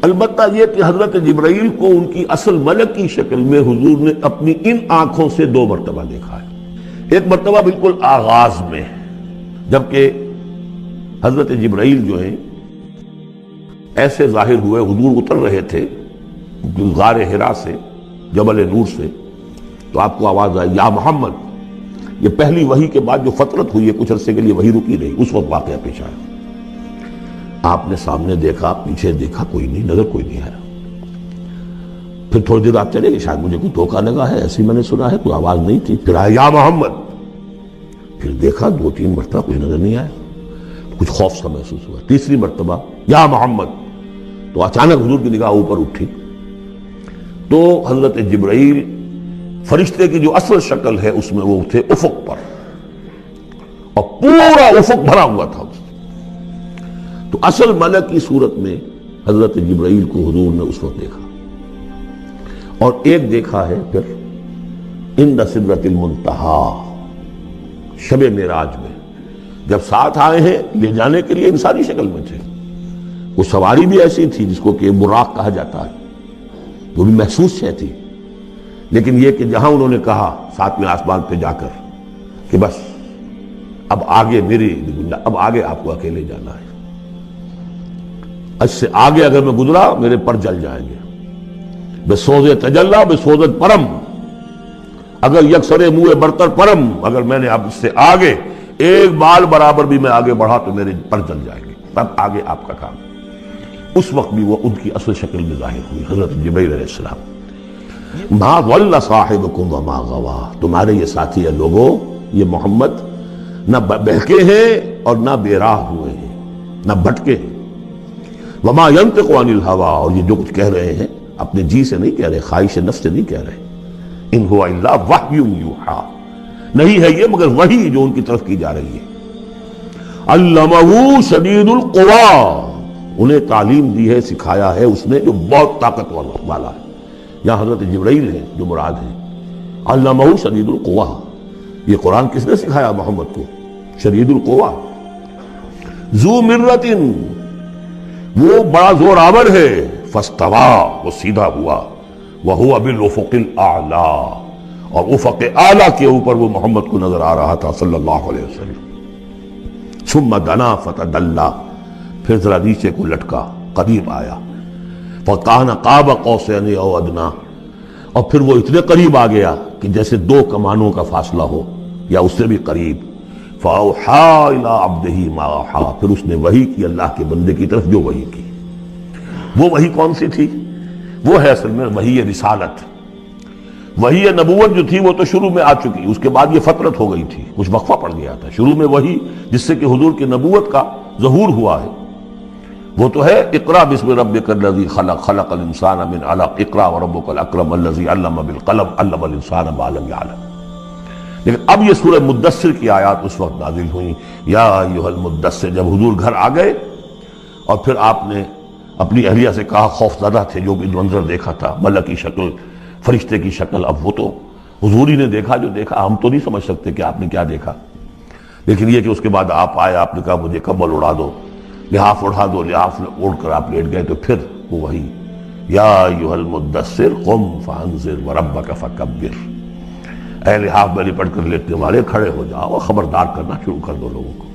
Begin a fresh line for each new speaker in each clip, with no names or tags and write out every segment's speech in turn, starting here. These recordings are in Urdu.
البتہ یہ کہ حضرت جبرائیل کو ان کی اصل ملکی شکل میں حضور نے اپنی ان آنکھوں سے 2 مرتبہ دیکھا ہے۔ ایک مرتبہ بالکل آغاز میں، جبکہ حضرت جبرائیل جو ہیں ایسے ظاہر ہوئے، حضور اتر رہے تھے غار حرا سے، جبل نور سے، تو آپ کو آواز آئی یا محمد۔ یہ پہلی وحی کے بعد جو فترت ہوئی ہے، کچھ عرصے کے لیے وحی رکی رہی، اس وقت واقعہ پیش آیا۔ آپ نے سامنے دیکھا، پیچھے دیکھا، کوئی نہیں، نظر کوئی نہیں آیا۔ پھر تھوڑی دیر آپ چلے گئے، شاید مجھے کوئی دھوکہ لگا ہے، ایسی میں نے سنا ہے، کوئی آواز نہیں تھی۔ پھر آیا یا محمد، پھر دیکھا 2-3 مرتبہ کوئی نظر نہیں آیا، کچھ خوف سا محسوس ہوا۔ تیسری مرتبہ یا محمد، تو اچانک حضور کی نگاہ اوپر اٹھی، تو حضرت جبرائیل فرشتے کی جو اصل شکل ہے اس میں وہ تھے افق پر، اور پورا افق بھرا ہوا تھا۔ تو اصل ملک کی صورت میں حضرت جبرائیل کو حضور نے اس وقت دیکھا، اور ایک دیکھا ہے پھر عند سدرۃ المنتہا، شب معراج میں، جب ساتھ آئے ہیں لے جانے کے لیے انسانی شکل میں تھے۔ وہ سواری بھی ایسی تھی جس کو کہ براق کہا جاتا ہے، وہ بھی محسوس شے تھی، لیکن یہ کہ جہاں انہوں نے کہا 7ویں آسمان پہ جا کر کہ بس اب آگے اب آگے آپ کو اکیلے جانا ہے، اس سے آگے اگر میں گزرا میرے پر جل جائیں گے، بے سوز تجلا بے سوزت پرم، اگر یکسر منہ برتر پرم، اگر میں نے اب اس سے آگے ایک بال برابر بھی میں آگے بڑھا تو میرے پر جل جائیں گے، تب آگے آپ کا کام۔ اس وقت بھی وہ ان کی اصل شکل میں ظاہر ہوئی، حضرت جبرائیل علیہ السلام۔ ما ضل صاحبکم وما غوا، تمہارے یہ ساتھی ہے لوگوں، یہ محمد نہ بہکے ہیں اور نہ بے راہ ہوئے ہیں، نہ بھٹکے ہیں۔ وما ينطق عن الهوى، اور یہ جو کچھ کہہ رہے ہیں اپنے جی سے نہیں کہہ رہے، خواہش نفس سے نہیں کہہ رہے۔ ان هو الا وحی یوحی، نہیں ہے یہ مگر وحی جو ان کی طرف کی جا رہی ہے۔ علمہ شدید القوی، انہیں تعلیم دی ہے، سکھایا ہے اس نے جو بہت طاقت والا ہے۔ یہاں حضرت جبرائیل ہے جو مراد ہے۔ علمہ شدید القوی، یہ قرآن کس نے سکھایا محمد کو؟ شدید القوی، ذو مرۃ، وہ بڑا زور آور ہے، فاستویٰ، وہ سیدھا ہوا، وہو بالافق الاعلی، اور افق اعلیٰ کے اوپر وہ محمد کو نظر آ رہا تھا صلی اللہ علیہ وسلم۔ ثم دنا فتدلی، پھر ذرا نیچے کو لٹکا، قریب آیا، فکان قاب قوسین او ادنیٰ، اور پھر وہ اتنے قریب آ گیا کہ جیسے 2 کمانوں کا فاصلہ ہو یا اس سے بھی قریب۔ فَأَوْحَىٰ إِلَىٰ عَبْدِهِ مَا أَوْحَىٰ، پھر اس نے وحی کی اللہ کے بندے کی طرف جو وحی کی۔ وہ وحی کون سی تھی؟ وہ ہے اصل میں وحی رسالت۔ وحی نبوت جو تھی وہ تو شروع میں آ چکی، اس کے بعد یہ فترت ہو گئی تھی، کچھ وقفہ پڑ گیا تھا۔ شروع میں وحی جس سے کہ حضور کی نبوت کا ظہور ہوا ہے وہ تو ہے اقرا بسم ربک الذی خلق، خلق الانسان من علق، اقرا وربک الاکرم الذی علم بالقلم، علم الانسان ما لم یعلم۔ لیکن اب یہ سورہ مدثر کی آیات اس وقت نازل ہوئیں، یا ایھا المدثر، جب حضور گھر آ گئے اور پھر آپ نے اپنی اہلیہ سے کہا، خوف زدہ تھے، جو بھی منظر دیکھا تھا، ملک کی شکل، فرشتے کی شکل، اب وہ تو حضور ہی نے دیکھا جو دیکھا، ہم تو نہیں سمجھ سکتے کہ آپ نے کیا دیکھا، لیکن یہ کہ اس کے بعد آپ آئے، آپ نے کہا مجھے کمبل اڑا دو، لحاف اڑا دو، لحاف اوڑھ کر آپ لیٹ گئے، تو پھر وہ وہی یا ایھا المدثر قم فانذر وربک فکبر، اے لحاف میں لپٹ کر لیٹنے والے کھڑے ہو جاؤ اور خبردار کرنا شروع کر دو لوگوں کو۔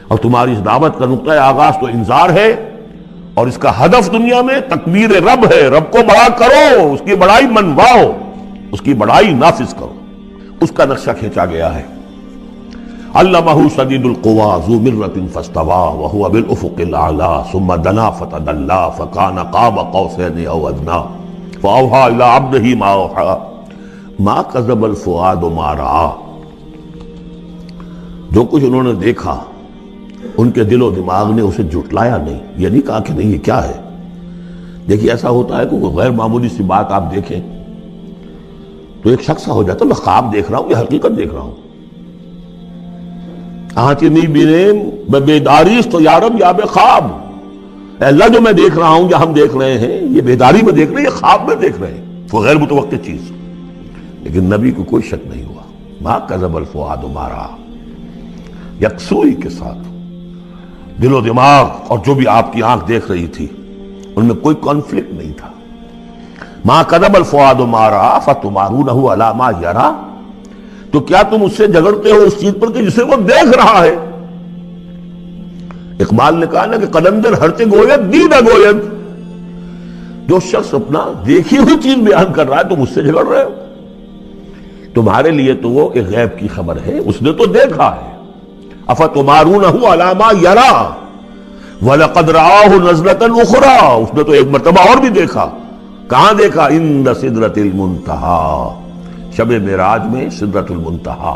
اور تمہاری اس دعوت کا نقطۂ آغاز تو انذار ہے، اور اس کا ہدف دنیا میں تکبیر رب ہے، رب کو بڑا کرو، اس کی بڑائی منواؤ، اس کی بڑائی نافذ کرو، اس کا نقشہ کھینچا گیا ہے۔ علمہ شدید القوی ذو مرۃ فاستویٰ وہو بالافق الاعلی ثم دنا فتدلی فکان قاب قوسین او ادنیٰ فاوحیٰ الی عبدہ ما اوحیٰ ما کذب الفؤاد ما رأیٰ، جو کچھ انہوں نے دیکھا ان کے دل و دماغ نے اسے جھٹلایا نہیں، یہ نہیں کہا کہ نہیں یہ کیا ہے۔ دیکھیے ایسا ہوتا ہے کہ کوئی غیر معمولی سی بات آپ دیکھیں تو ایک شخص ہو جاتا ہے، میں خواب دیکھ رہا ہوں یا حقیقت دیکھ رہا ہوں۔ آنچنی بینیم میں بیداریست تو یارب یا بے خواب، اے اللہ جو میں دیکھ رہا ہوں یا ہم دیکھ رہے ہیں یہ بیداری میں دیکھ رہے ہیں، یہ خواب میں دیکھ رہے ہیں، وہ غیر متوقع چیز۔ لیکن نبی کو کوئی شک نہیں ہوا، ما کذب الفؤاد ما رأیٰ، یکسوئی کے ساتھ دل و دماغ اور جو بھی آپ کی آنکھ دیکھ رہی تھی ان میں کوئی کانفلکٹ نہیں تھا. ما کذب الفؤاد ما رأى فتمارونه علی ما یری، تو کیا تم اس سے جھگڑتے ہو اس چیز پر کہ جسے وہ دیکھ رہا ہے؟ اقبال نے کہا نا کہ قلندر ہرچے گوید دید گوید، جو شخص اپنا دیکھی ہوئی چیز بیان کر رہا ہے تم اس سے جھگڑ رہے ہو. تمہارے لیے تو وہ ایک غیب کی خبر ہے، اس نے تو دیکھا ہے. افتمارونہ علی ما یری وَلَقَدْ رَآهُ نَزْلَةً أُخْرَىٰ، اس نے تو ایک مرتبہ اور بھی دیکھا. کہاں دیکھا؟ عند سدرۃ المنتہیٰ، شب معراج میں سدرۃ المنتہیٰ.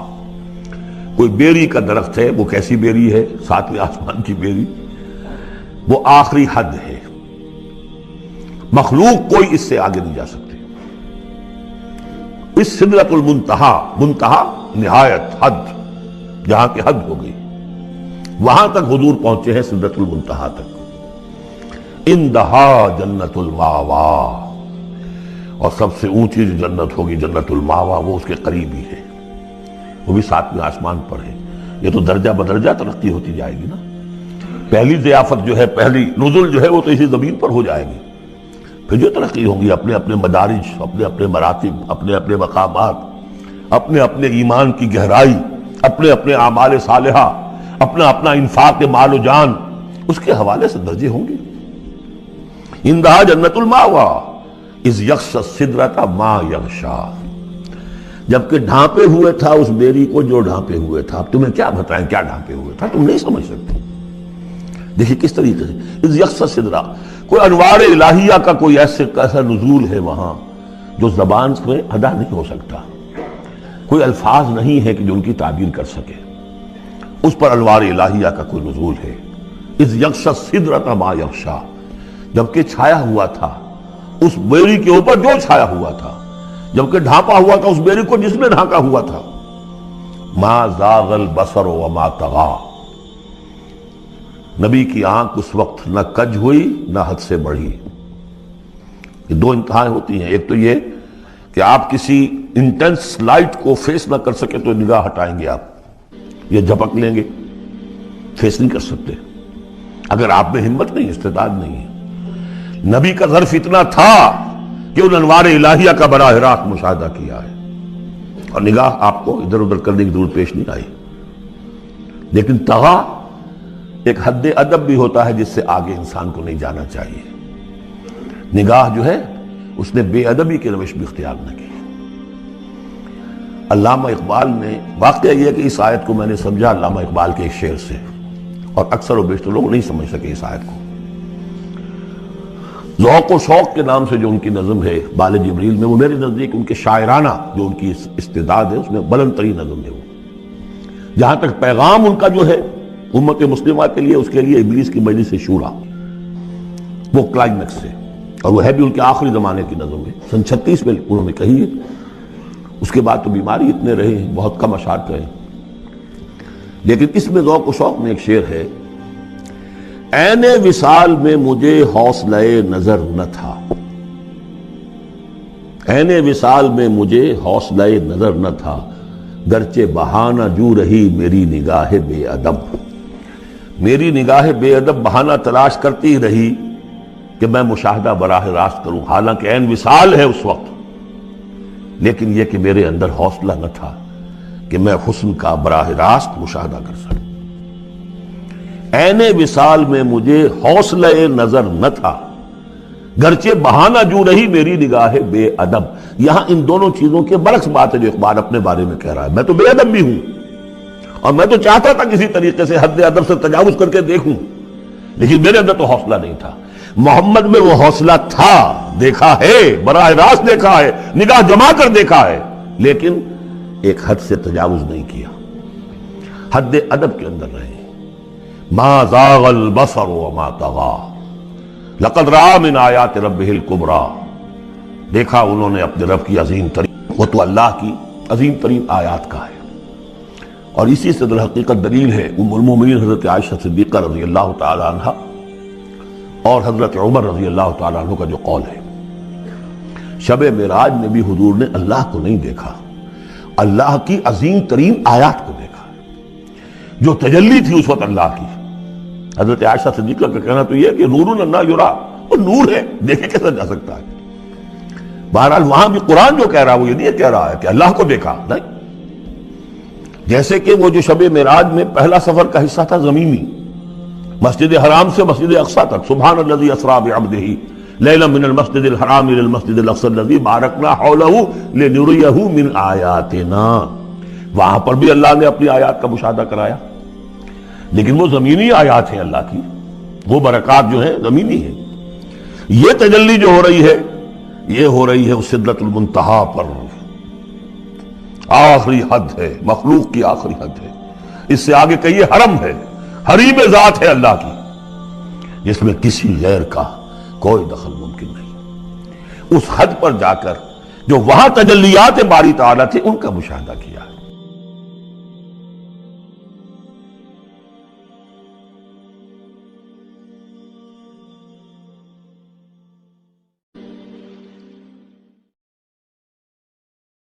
کوئی بیری کا درخت ہے، وہ کیسی بیری ہے؟ ساتویں آسمان کی بیری. وہ آخری حد ہے، مخلوق کوئی اس سے آگے نہیں جا سکتے. اس سدرۃ المنتہیٰ، منتہا نہایت، حد، جہاں کی حد ہو گئی، وہاں تک حضور پہنچے ہیں، سدرۃ المنتہیٰ تک. اندہا جنت الماوا، اور سب سے اونچی جو جنت ہوگی جنت الماوا، وہ اس کے قریب ہی ہے، وہ بھی ساتویں آسمان پر ہے. یہ تو درجہ بدرجہ ترقی ہوتی جائے گی نا. پہلی ضیافت جو ہے، پہلی نزول جو ہے، وہ تو اسی زمین پر ہو جائے گی. پھر جو ترقی ہوگی، اپنے اپنے مدارج، اپنے اپنے مراتب، اپنے اپنے مقامات، اپنے اپنے ایمان کی گہرائی، اپنے اپنے اعمال صالحہ، اپنا اپنا انفاق مال و جان، اس کے حوالے سے درجے ہوں گے. اندہا جنت الماوا اذ یغشی السدرۃ ما یغشی، جبکہ ڈھانپے ہوئے تھا اس بیری کو جو ڈھانپے ہوئے تھا. اب تمہیں کیا بتائیں کیا ڈھانپے ہوئے تھا، تم نہیں سمجھ سکتے. دیکھیے کس طریقے سے اذ یغشی السدرۃ، کوئی انوار الہیہ کا کوئی ایسا نزول ہے وہاں جو زبان میں ادا نہیں ہو سکتا. کوئی الفاظ نہیں ہے کہ جو ان کی تعبیر کر سکے. اس پر انوار الہیہ کا کوئی نزول ہے. اذ یغشی السدرۃ ما یغشی، جبکہ چھایا ہوا تھا اس بیری کے اوپر جو چھایا ہوا تھا، جبکہ ڈھانپا ہوا تھا اس بیری کو جس نے ڈھانکا ہوا تھا. ما زاغ البصر وما طغی، نبی کی آنکھ اس وقت نہ کج ہوئی نہ حد سے بڑھی. یہ دو انتہائیں ہوتی ہیں. ایک تو یہ کہ آپ کسی انٹینس لائٹ کو فیس نہ کر سکے تو نگاہ ہٹائیں گے، آپ یہ جھپک لیں گے، فیس نہیں کر سکتے اگر آپ میں ہمت نہیں، استعداد نہیں ہے. نبی کا ظرف اتنا تھا کہ ان انوار الہیہ کا براہ راست مشاہدہ کیا ہے، اور نگاہ آپ کو ادھر ادھر کرنے کی ضرورت پیش نہیں آئی. لیکن طغا ایک حد ادب بھی ہوتا ہے جس سے آگے انسان کو نہیں جانا چاہیے. نگاہ جو ہے اس نے بے ادبی کی روش بھی اختیار نہ کی. علامہ اقبال نے، واقعہ یہ ہے کہ اس آیت کو میں نے سمجھا علامہ اقبال کے ایک شعر سے، اور اکثر و بیشتر لوگ نہیں سمجھ سکے اس آیت کو. ذوق و شوق کے نام سے جو ان کی نظم ہے بال جبریل میں، وہ میرے نزدیک ان کے شاعرانہ جو ان کی استعداد ہے اس میں بلند ترین نظم ہے. وہ جہاں تک پیغام ان کا جو ہے امت مسلمہ کے لیے، اس کے لیے ابلیس کی مجلس شورا، وہ کلائمیکس ہے، اور وہ ہے بھی ان کے آخری زمانے کی نظم ہے. سن 36 میں انہوں نے کہی ہے. اس کے بعد تو بیماری اتنے رہے ہیں، بہت کم اشعار کہے. لیکن اس میں ذوق و شوق میں ایک شعر ہے: عین وصال میں مجھے حوصلہ نظر نہ تھا، عین وصال میں مجھے حوصلہ نظر نہ تھا، گرچہ بہانہ جو رہی میری نگاہ بے ادب. میری نگاہ بے ادب بہانہ تلاش کرتی رہی کہ میں مشاہدہ براہ راست کروں، حالانکہ عین وصال ہے اس وقت، لیکن یہ کہ میرے اندر حوصلہ نہ تھا کہ میں حسن کا براہ راست مشاہدہ کر سکوں. عین وصال میں مجھے حوصلہ نظر نہ تھا، گرچہ بہانہ جو رہی میری نگاہ بے ادب. یہاں ان دونوں چیزوں کے برعکس بات ہے جو اقبال اپنے بارے میں کہہ رہا ہے. میں تو بے ادب بھی ہوں، اور میں تو چاہتا تھا کسی طریقے سے حد ادب سے تجاوز کر کے دیکھوں، لیکن میرے اندر تو حوصلہ نہیں تھا. محمد میں وہ حوصلہ تھا، دیکھا ہے، براہ راست دیکھا ہے، نگاہ جما کر دیکھا ہے، لیکن ایک حد سے تجاوز نہیں کیا، حد ادب کے اندر رہے. ما زاغ البصر وما طغى لقد رأى من آیات ربہ الکبریٰ، دیکھا انہوں نے اپنے رب کی عظیم ترین، وہ تو اللہ کی عظیم ترین آیات کا ہے. اور اسی سے در حقیقت دلیل ہے ام المومنین حضرت عائشہ صدیقہ رضی اللہ تعالی عنہ اور حضرت عمر رضی اللہ تعالیٰ عنہ کا جو قول ہے. شب معراج میں بھی حضور نے اللہ کو نہیں دیکھا، اللہ کی عظیم ترین آیات کو دیکھا جو تجلی تھی اس وقت اللہ کی. حضرت عائشہ صدیقہ کا کہنا تو یہ کہ نور لا یرا، وہ نور ہے، دیکھے کیسا جا سکتا ہے؟ بہرحال وہاں بھی قرآن جو کہہ رہا ہے وہ یہ نہیں کہہ رہا ہے کہ اللہ کو دیکھا، نہیں. جیسے کہ وہ جو شب معراج میں پہلا سفر کا حصہ تھا زمینی، مسجد حرام سے مسجد اقصی تک، سبحان الذی اسریٰ بعبدہ لیلا من المسجد الحرام الى المسجد الاقصی الذی بارکنا حولہ لنریہ من آیاتنا. وہاں پر بھی اللہ نے اپنی آیات کا مشاہدہ کرایا، لیکن وہ زمینی آیات ہیں اللہ کی، وہ برکات جو ہیں زمینی ہیں. یہ تجلی جو ہو رہی ہے یہ ہو رہی ہے اس سدرۃ المنتہا پر، آخری حد ہے، مخلوق کی آخری حد ہے. اس سے آگے کہیے حرم ہے، حریم ذات ہے اللہ کی، جس میں کسی غیر کا کوئی دخل ممکن نہیں. اس حد پر جا کر جو وہاں تجلیات باری تعالیٰ تھے ان کا مشاہدہ کیا.